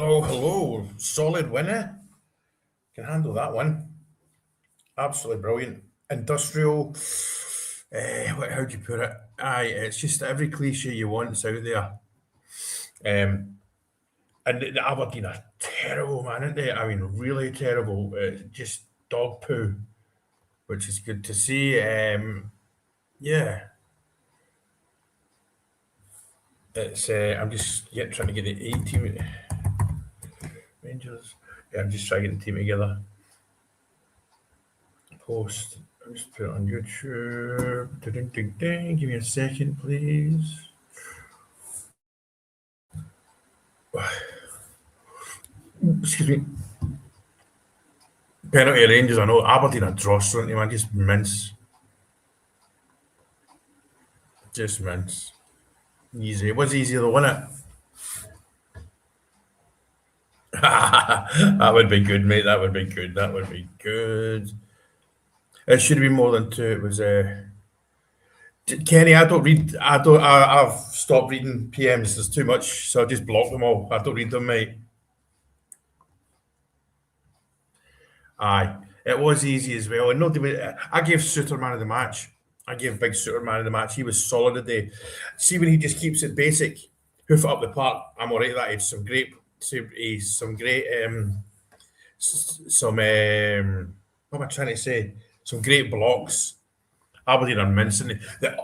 Hello, hello. Solid winner. Can handle that one. Absolutely brilliant. Industrial. How do you put it? Aye, it's just every cliche you want's out there. And the Aberdeen are terrible, man, aren't they? I mean, really terrible. Just dog poo, which is good to see. Yeah, it's. I'm just trying to get the 18 Rangers. Yeah, I'm just trying to get the team together. Post. I'll just put it on YouTube. Ding, ding, ding. Give me a second, please. Excuse me. Penalty Rangers. I know Aberdeen are dross, aren't they, man? Just mince. Just mince. Easy. It was easy to win it. That would be good, mate. That would be good. That would be good. It should have been more than two. It was Kenny. I don't read. I don't. I've stopped reading PMs. There's too much, so I just block them all. I don't read them, mate. Aye, it was easy as well. And no, I gave Suter man of the match. I gave Big Suter man of the match. He was solid today. See when he just keeps it basic, hoof it up the park. I'm all right with that. He's some great, what am I trying to say? Some great blocks. Aberdeen are mincing.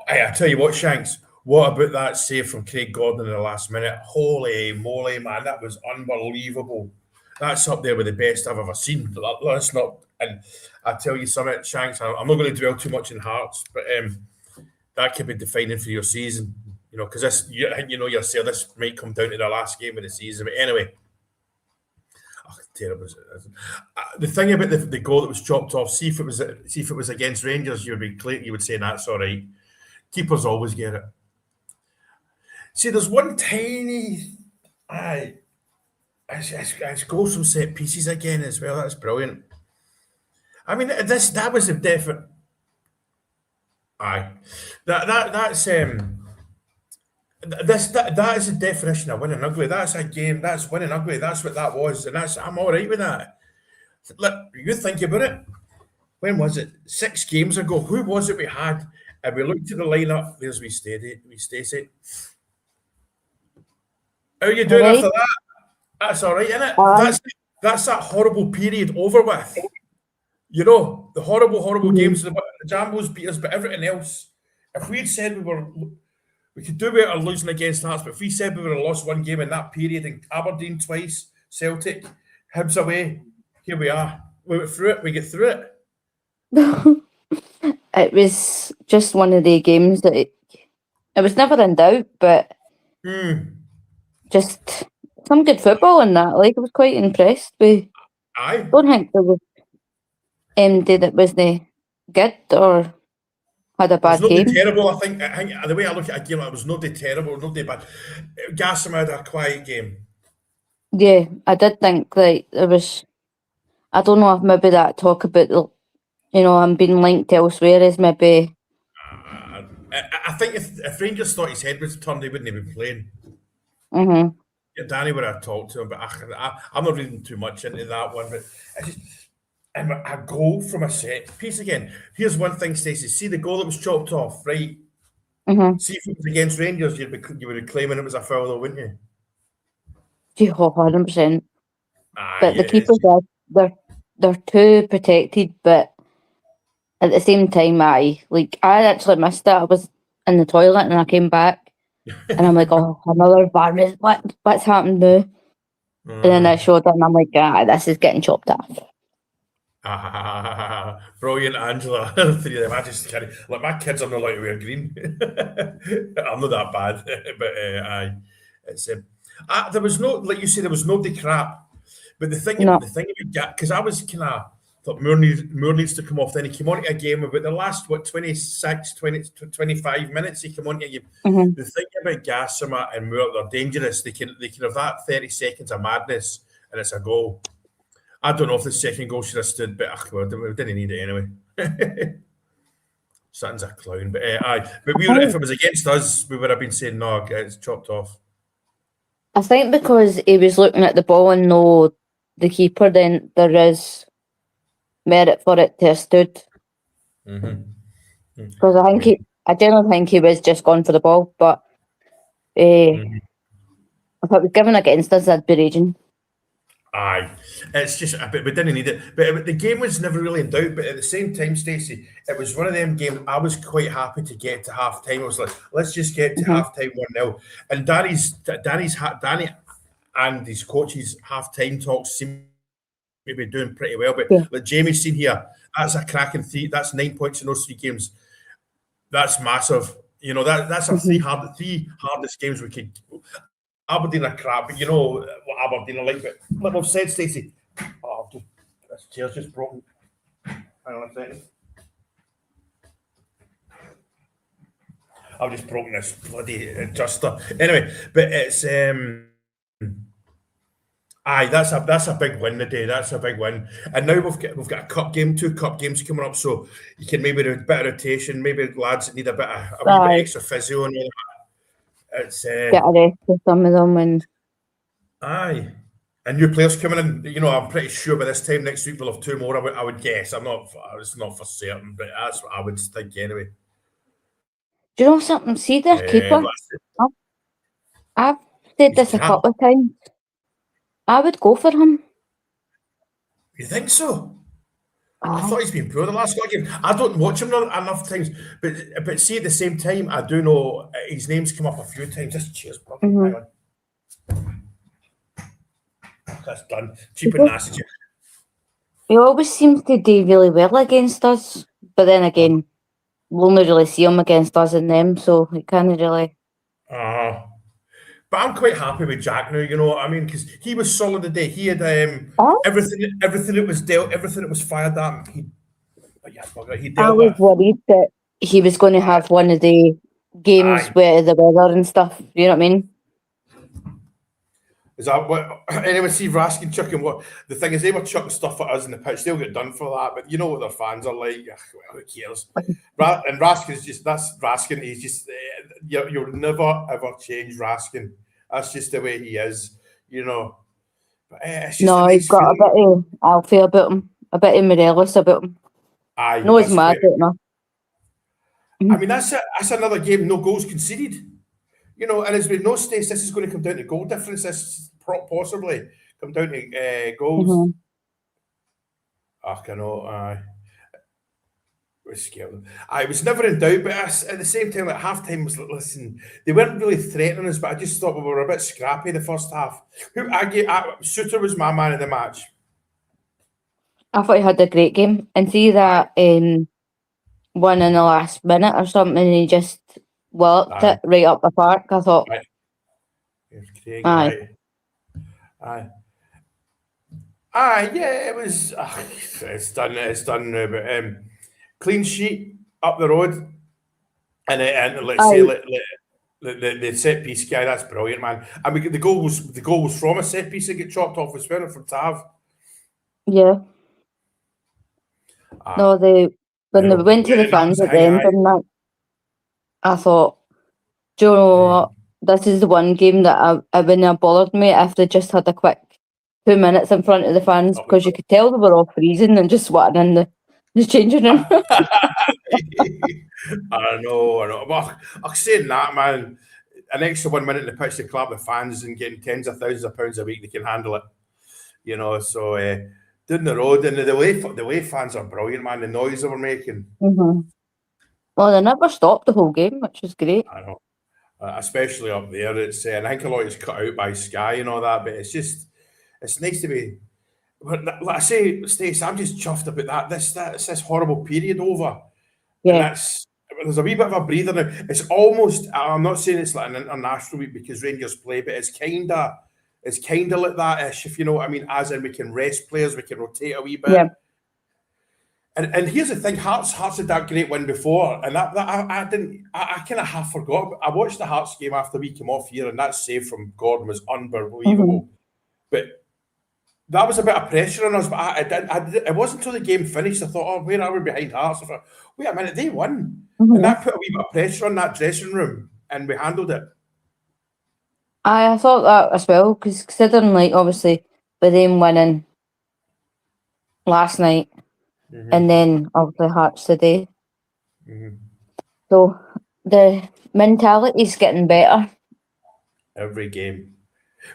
I tell you what, Shanks. What about that save from Craig Gordon in the last minute? Holy moly, man, that was unbelievable. That's up there with the best I've ever seen. That's not, and I tell you something, Shanks. I'm not going to dwell too much in Hearts, but that could be defining for your season. You know, because yourself, this might come down to the last game of the season. But anyway, terrible. The thing about the goal that was chopped off. See if it was against Rangers, you would say that's all right. Keepers always get it. See, there's one tiny. It's goals from set pieces again as well. That's brilliant. I mean, that was a definite. Aye, that's that is the definition of winning ugly. That's a game. That's winning ugly. That's what that was, and I'm all right with that. Look, you think about it. When was it? 6 games ago. Who was it we had? And we looked at the lineup. There's Stacey. How are you doing after that? That's all right, isn't it? That's that horrible period over with. You know, the horrible games, the Jambos beat us, but everything else. If we had said we could do better losing against Hearts, but if we said we would have lost one game in that period, and Aberdeen twice, Celtic, Hibs away, here we are. We went through it. We get through it. It was just one of the games that it was never in doubt, but just some good football in that. Like, I was quite impressed with. I don't think there was MD that wasn't good or had a bad game. Terrible. I think the way I look at a game, it was nobody terrible, nobody bad. Gassam had a quiet game. Yeah, I did think like there was. I don't know if maybe that talk about I'm being linked elsewhere is maybe. I think if Rangers thought his head was turned, they wouldn't have been playing. Mm-hmm. Yeah, Danny would have talked to him, but I'm not reading too much into that one. But and a goal from a set piece again. Here's one thing, Stacey. See the goal that was chopped off, right? Mm-hmm. See if it was against Rangers, you would be claiming it was a foul, though, wouldn't you? Yeah, 100%. But the keepers they're too protected, but at the same time, I actually missed it. I was in the toilet and I came back and I'm like, oh, another bar. What's happened now? And then I showed up and I'm like, this is getting chopped off. Brilliant, Angela. 3 of them. I just carry. Like, my kids are not like to wear green. I'm not that bad, but it's there was no, like you said, there was nobody crap. But the thing about because I was kind of thought Moore needs to come off. Then he came on to a game about the last 25 minutes. He came on to a game. Mm-hmm. The thing about Gassama and Moore, they're dangerous. They can have that 30 seconds of madness and it's a goal. I don't know if the second goal should have stood, but we didn't need it anyway. Sutton's a clown, but if it was against us, we would have been saying no, it's chopped off. I think because he was looking at the ball and no the keeper, then there is merit for it to have stood. Because I generally think he was just gone for the ball, but if it was given against us, I'd be raging. Aye, it's just a bit. We didn't need it, but the game was never really in doubt. But at the same time, Stacey, it was one of them games. I was quite happy to get to half time. I was like, let's just get to half time 1-0. And Danny and his coaches half time talks seem to be doing pretty well. But like Jamie's seen here, that's a cracking three. That's 9 points in those 3 games. That's massive. You know that's our three hardest games we could. Aberdeen are crap, but you know what Aberdeen are like. But like we've said, Stacey, this chair's just broken. Hang on a second. I've just broken this bloody adjuster. Anyway, but it's that's a big win today. That's a big win. And now we've got a cup game, 2 cup games coming up, so you can maybe do a bit of rotation, maybe lads that need a wee bit extra physio and all that. It's get a rest for some of them and new players coming in. You know, I'm pretty sure by this time next week we'll have 2 more. I would guess. It's not for certain, but that's what I would think anyway. Do you know something? See their keeper. I've said this a couple of times. I would go for him. You think so? I thought he's been poor the last couple of games. I don't watch him enough times, but see at the same time, I do know his name's come up a few times. Just cheers, bro. Hang on. That's done. Cheap and nasty. He always seems to do really well against us, but then again, we'll only really see him against us and them, so it can't really. But I'm quite happy with Jack now, you know what I mean? Because he was solid today. He had everything that was dealt, everything that was fired at him. He dealt I was worried that he was going to have one of the games where the weather and stuff. You know what I mean? Is that what? Anyway, see Raskin chucking what? The thing is, they were chucking stuff at us in the pitch. They'll get done for that. But you know what their fans are like. Who cares? And Raskin's that's Raskin. He's just you'll never ever change Raskin. That's just the way he is. You know. But, it's just he's got a bit of Alfie about him, a bit of Morelos about him. No, he's mad at him. I mean, that's another game. No goals conceded. You know, and as we know, Stace, this is going to come down to goal difference. This possibly come down to goals. I know. We're scared. I was never in doubt, but at the same time, like halftime was like, listen, they weren't really threatening us, but I just thought we were a bit scrappy the first half. Suter was my man of the match. I thought he had a great game, and see that one in the last minute or something, and he just walloped it right up the park. I thought, yeah, it was. It's done now. But clean sheet up the road, and let's say the set piece guy. That's brilliant, man. And the goal was from a set piece that get chopped off as well from Tav. Yeah. No, when they went to the fans at the end and that, I thought, do you know what? This is the one game that I wouldn't have bothered me if they just had a quick 2 minutes in front of the fans, because you could tell they were all freezing and just sweating in the changing room. I know. Well, I'm saying that, man. An extra 1 minute in the pitch to clap the fans and getting tens of thousands of pounds a week, they can handle it. You know, so down the road, and the way fans are brilliant, man. The noise they were making. Well, they never stopped the whole game, which was great. I know, especially up there. It's and I think a lot is cut out by Sky and all that, but it's nice to be. But like I say, Stacey, I'm just chuffed about that. This horrible period over. Yeah. And there's a wee bit of a breather now. It's almost. I'm not saying it's like an international week because Rangers play, but it's kind of like that-ish, if you know what I mean. As in, we can rest players, we can rotate a wee bit. Yeah. And here's the thing: Hearts had that great win before, and I kind of half forgot. I watched the Hearts game after we came off here, and that save from Gordon was unbelievable. But that was a bit of pressure on us. But it wasn't until the game finished I thought, oh, where are we behind Hearts? I thought, wait a minute, they won, and that put a wee bit of pressure on that dressing room, and we handled it. I thought that as well, because considering, like, obviously, with them winning last night and then obviously Hearts today. So the mentality's getting better. Every game.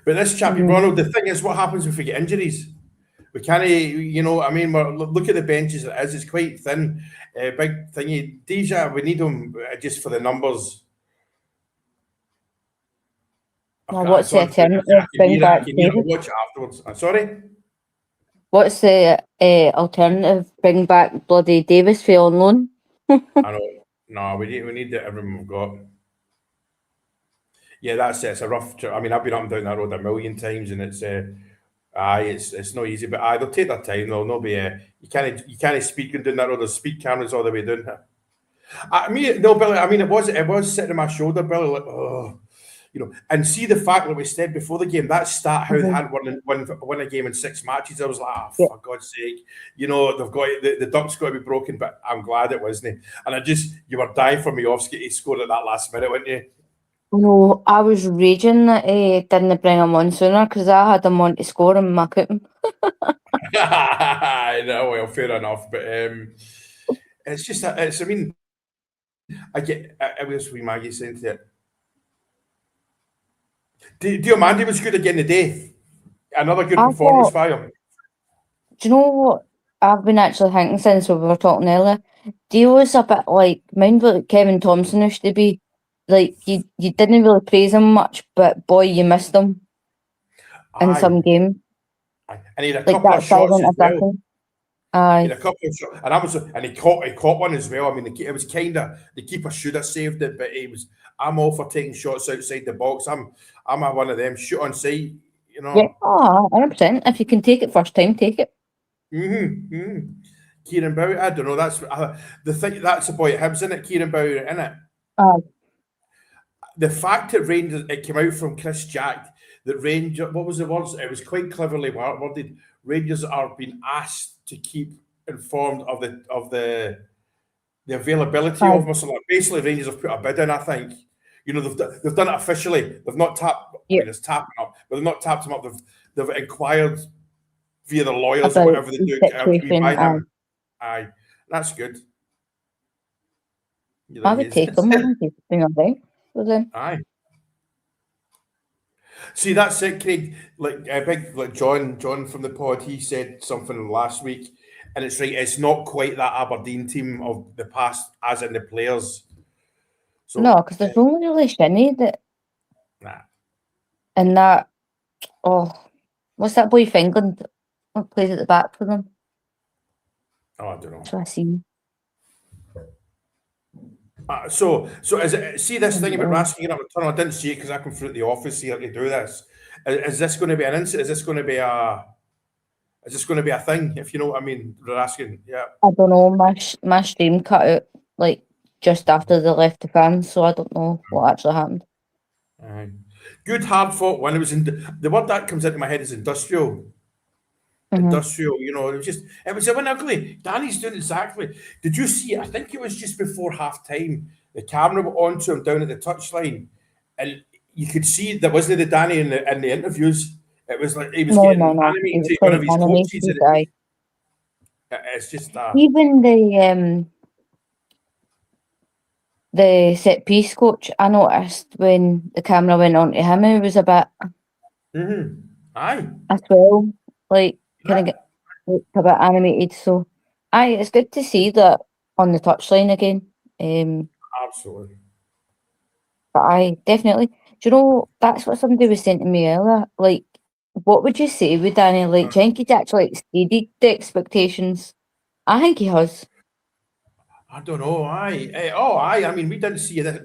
But this chappie, Ronald, the thing is, what happens if we get injuries? We can't, you know, I mean, look at the benches it is. It's quite thin. Big thingy. Deja, we need him just for the numbers. Now, what's the alternative? Bring back Davis. Watch it afterwards. Sorry? What's the alternative? Bring back bloody Davis for on loan? I know. No, we need everyone we've got. Yeah, that's it. It's a rough trip. I mean, I've been up and down that road a million times, and it's it's not easy. But they'll take their time. They'll not be. You can't speed going down that road. There's speed cameras all the way down. Billy. I mean, it was sitting on my shoulder, Billy. Like, oh, you know, and see the fact that we said before the game, that stat how they hadn't won a game in 6 matches. I was like, for God's sake, you know, they've got the duck's got to be broken. But I'm glad it wasn't. And you were dying for Miovski to score at that last minute, weren't you? No, I was raging that didn't bring him on sooner because I had him on to score him and I couldn't. No, well, fair enough. But it's just, I mean, I was wee Maggie saying to it. Dio Mandy was good again today. Another good performance by him. Do you know what I've been actually thinking since we were talking earlier? Dio is a bit like, mind what Kevin Thompson used to be. Like, you didn't really praise him much, but boy, you missed him in some games. And he had a couple of shots as well. Aye. He had a couple of shots, and he caught one as well. I mean, it was kind of, the keeper should have saved it, but I'm all for taking shots outside the box. I'm one of them, shoot on sight, you know. Yeah, 100%. If you can take it first time, take it. Kieran Bowyer, I don't know. That's the thing. That's the boy at Hibs, isn't it? Kieran Bowyer, isn't it? The fact that Rangers, it came out from Chris Jack that Rangers, what was the words? It was quite cleverly worded. Rangers are being asked to keep informed of the availability of muscle. Basically, Rangers have put a bid in. I think, you know, they've done it officially. They've not tapped. I mean, it's tapping up, but they've not tapped him up. They've inquired via the lawyers or whatever they do. Aye, that's good. I would take them. Aye. See, that's it, Craig. Like John from the pod, he said something last week, and it's right. It's not quite that Aberdeen team of the past, as in the players. So, no, because there's only really Shinnie that. Nah. And that, what's that boy from England? What plays at the back for them? Oh, I don't know. So I see. So is it? See this thing about Raskin up the tunnel? I didn't see it because I come through the office here to do this. Is this going to be an incident? Is this going to be a thing? If you know what I mean, Raskin. Yeah. I don't know. My stream cut out like just after they left the fans, so I don't know what actually happened. Good hard fought one. It was the word that comes into my head is industrial. Industrial, you know, it was a win ugly. Danny's doing exactly. Did you see it? I think it was just before half time. The camera went onto him down at the touchline, and you could see there wasn't the Danny in the interviews. It was like he was getting animated to one of his coaches. It's just even the set piece coach. I noticed when the camera went on to him, he was a bit. Aye. As well, like. Kind of get a bit animated, so it's good to see that on the touchline again. Absolutely. But definitely. Do you know, that's what somebody was saying to me earlier. Like, what would you say with Danny? Like, do you think he's actually exceeded the expectations? I think he has. I don't know. I mean, we didn't see this.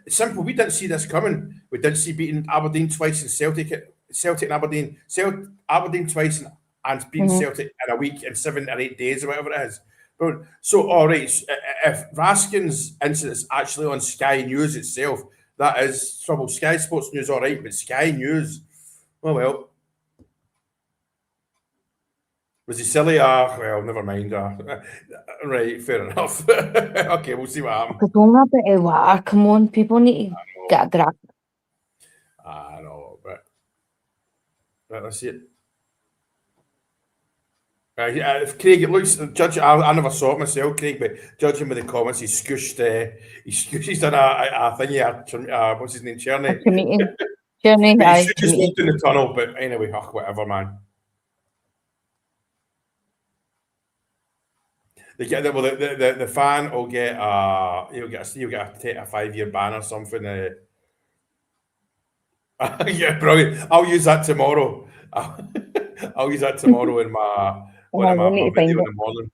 It's simple. We didn't see this coming. We didn't see beating Aberdeen twice and Celtic and Aberdeen. Aberdeen twice and beating Celtic in a week in 7 or 8 days or whatever it is. But so, all right, if Raskin's incident is actually on Sky News itself, that is trouble. Sky Sports News, all right, but Sky News, well. Was he silly? Well, never mind. Right, fair enough. Okay, we'll see what happens. Come on, people need to get a grasp. I know. Right, let's see it. If Craig, it looks. Judge, I never saw it myself, Craig, but judging by the comments, he's scooshed. He's done a thingy. What's his name? Cherny. It's a meeting. Journey, But he aye, should it's a just meeting. walked in the tunnel. But anyway, whatever, man. They get well, the fan will get he'll get a 5-year ban or something. Yeah, brilliant. I'll use that tomorrow. I'll use that tomorrow in my one of We my need to find video in it. the morning.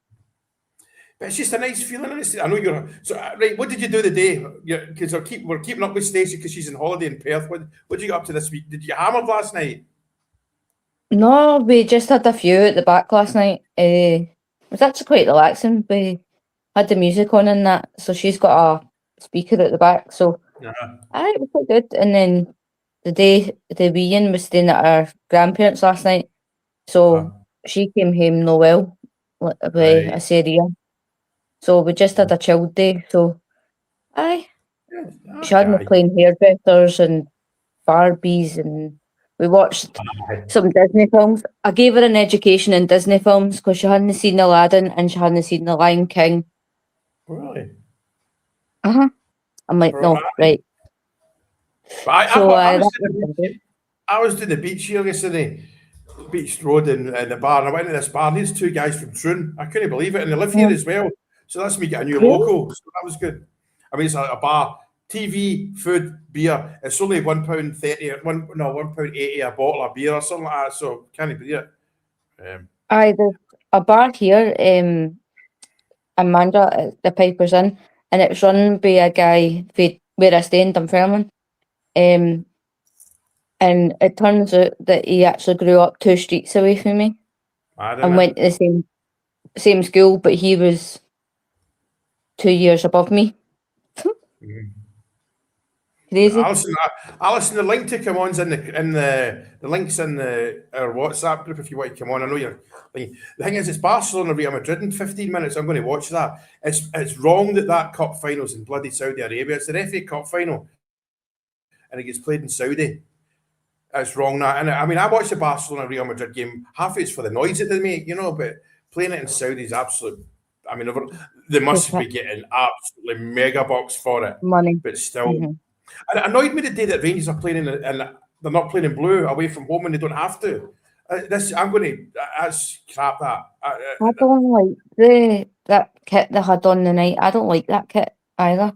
But it's just a nice feeling. I know you're so right. What did you do the day? Because we're keeping up with Stacey because she's on holiday in Perth. What did you get up to this week? Did you hammer last night? No, we just had a few at the back last night. It was actually quite relaxing. We had the music on and that, so she's got a speaker at the back. So Uh-huh. aye, it was quite good. And then the wee Ian was staying at our grandparents last night, so she came home no well with Right. a Syria. So we just had a chilled day. So aye, she had me Okay. playing hairdressers and Barbies, and we watched Aye. some Disney films. I gave her an education in Disney films because she hadn't seen Aladdin and she hadn't seen The Lion King. Really? Uh-huh. I'm like, no, Right. right. But I, So I, I was that doing was the good. beach. I was doing the beach here yesterday, Beach Road in the bar, and I went to this bar. And these two guys from Troon. I couldn't believe it, and they live here Mm, as well. So that's me getting a new really? local. So that was good. I mean, it's a bar, TV, food, beer. It's only £1.30, £1.80 a bottle of beer or something like that. So can't believe it. Aye, there's a bar here, Amanda at the Piper's Inn, and it's run by a guy where I stay in Dunfermline. Um, and it turns out that he actually grew up 2 streets away from me I don't and know. went to the same school, but he was 2 years above me. Crazy. Alison, the link to come on's in the links in our WhatsApp group if you want to come on. I know you're. The thing is, it's Barcelona Real Madrid in 15 minutes. I'm going to watch that. It's wrong that cup final's in bloody Saudi Arabia. It's the FA Cup final, and it gets played in Saudi. It's wrong that. And I mean, I watched the Barcelona Real Madrid game. Half it's for the noise that they make, but playing it in Saudi is absolute. I mean, they must be getting absolutely mega bucks for it, Money. but still. Mm-hmm. And it annoyed me the day that Rangers are playing and they're not playing in blue away from home and they don't have to. That's crap. I don't like that kit they had on the night. I don't like that kit either.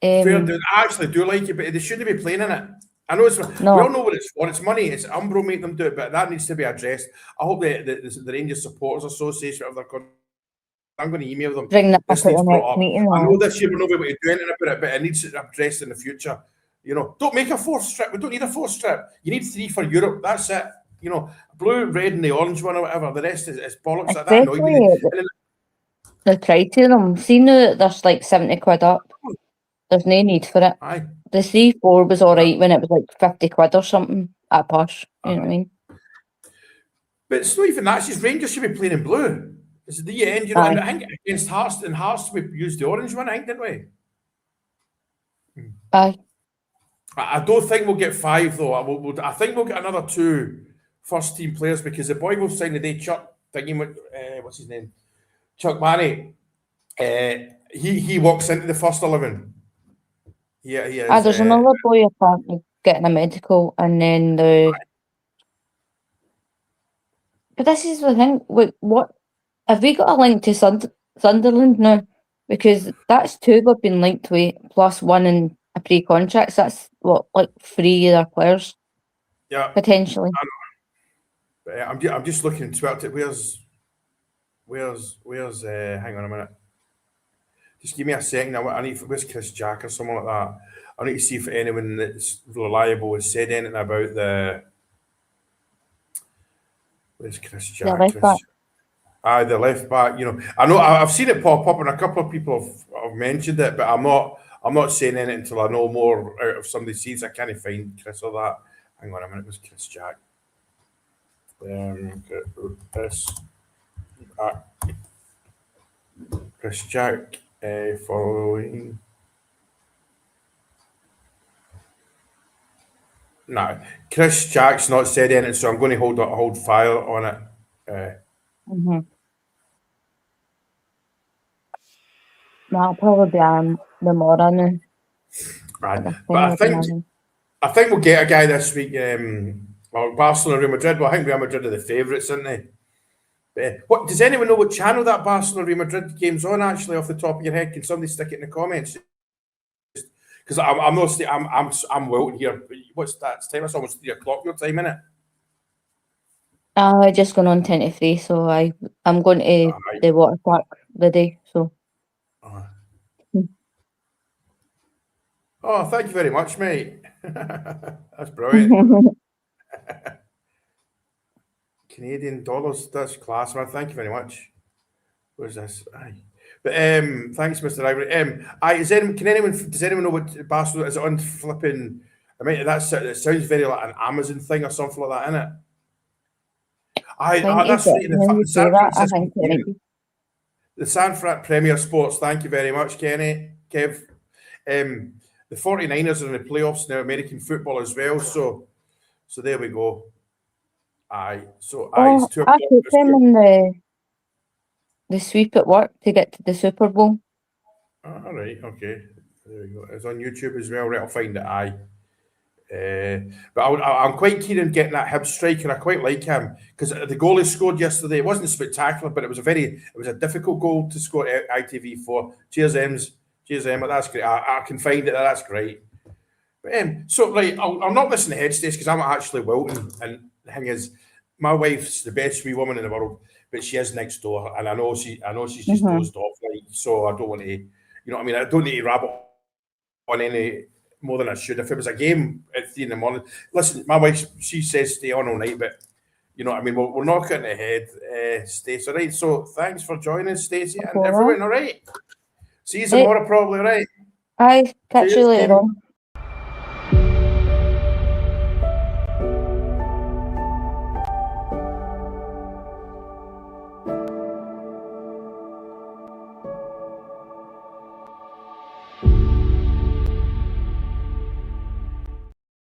Fair dude. I actually do like it, but they shouldn't be playing in it. I know we all No, know what it's for. It's money. It's Umbro make them do it, but that needs to be addressed. I hope the Rangers Supporters Association, whatever they're called, I'm going to email them. bring that up This at needs the brought next up. meeting. I know this year we're not able to do anything about it, but it needs addressed in the future. Don't make a fourth strip. We don't need a fourth strip. You need 3 for Europe. That's it. Blue, red, and the orange one or whatever. The rest is bollocks. That annoyed me. Especially the criterium. See now that there's like 70 quid up. There's no need for it. Aye. The 3-4 was alright when it was like 50 quid or something at a push. You know what I mean? But it's not even that. It's just Rangers should be playing in blue. It's the end, Aye. and I think against Hearts, we used the orange one, I think, didn't we? Aye. I don't think we'll get 5 though. I think we'll get another 2 first team players because the boy we've signed today, Chuck thinking, what's his name? Chuck Manny. He walks into the first 11. Yeah, he is. There's another boy apparently getting a medical, and then But this is the thing. Wait, what have we got a link to Sunderland now? Because that's 2 we've been linked with, plus 1 in a pre-contract. So that's what, like 3 other players, potentially. I'm just looking to it. Where's hang on a minute. Just give me a second. I need where's Chris Jack or someone like that. I need to see if anyone that's reliable has said anything about where's Chris Jack. The left back. I know I've seen it pop up, and a couple of people have mentioned it, but I'm not saying anything until I know more out of somebody sees. I can't find Chris or that. Hang on a minute. Where's Chris Jack? Chris Jack following. No, Chris Jack's not said anything, so I'm going to hold fire on it. That'll probably be the more now. Right. But I think we'll get a guy this week. Well, Barcelona, Real Madrid. Well, I think Real Madrid are the favourites, aren't they? What does anyone know what channel that Barcelona Real Madrid game's on? Actually, off the top of your head, can somebody stick it in the comments? Because I'm not. I'm wilting here. What's that time? It's almost 3:00 your time, isn't it? Just going on 23, so I'm going to the water park the day. So. Oh, thank you very much, mate. That's brilliant. Canadian dollars, that's class, man. Thank you very much. Where's this? Aye. But thanks, Mr. Ivory. Does anyone know what Barcelona is it on flipping? I mean, it sounds very like an Amazon thing or something like that, isn't it? That's right. The San Fran Premier Sports. Thank you very much, Kenny. Kev. The 49ers are in the playoffs now, American football as well. So there we go. It's 2 o'clock. I put them in the sweep at work to get to the Super Bowl. All right, okay. There we go. It's on YouTube as well. Right, I'll find it. But I'm quite keen on getting that Hibs striker. I quite like him because the goal he scored yesterday, it wasn't spectacular, but it was a difficult goal to score at ITV4. Cheers, Ems. Cheers, Emma. That's great. I can find it. That's great. But so right, I'll not listen to Headspace because I'm actually wilting. And the thing is, my wife's the best wee woman in the world, but she is next door, and I know she's just dozed off. Like, so I don't want to, you know what I mean? I don't need to rabbit on any more than I should. If it was a game at 3 a.m, listen, my wife, she says stay on all night, but you know what I mean? We're not getting ahead, Stacey. All right, so thanks for joining, Stacey, and everyone. All right, see you tomorrow, probably. Right. Catch you later on.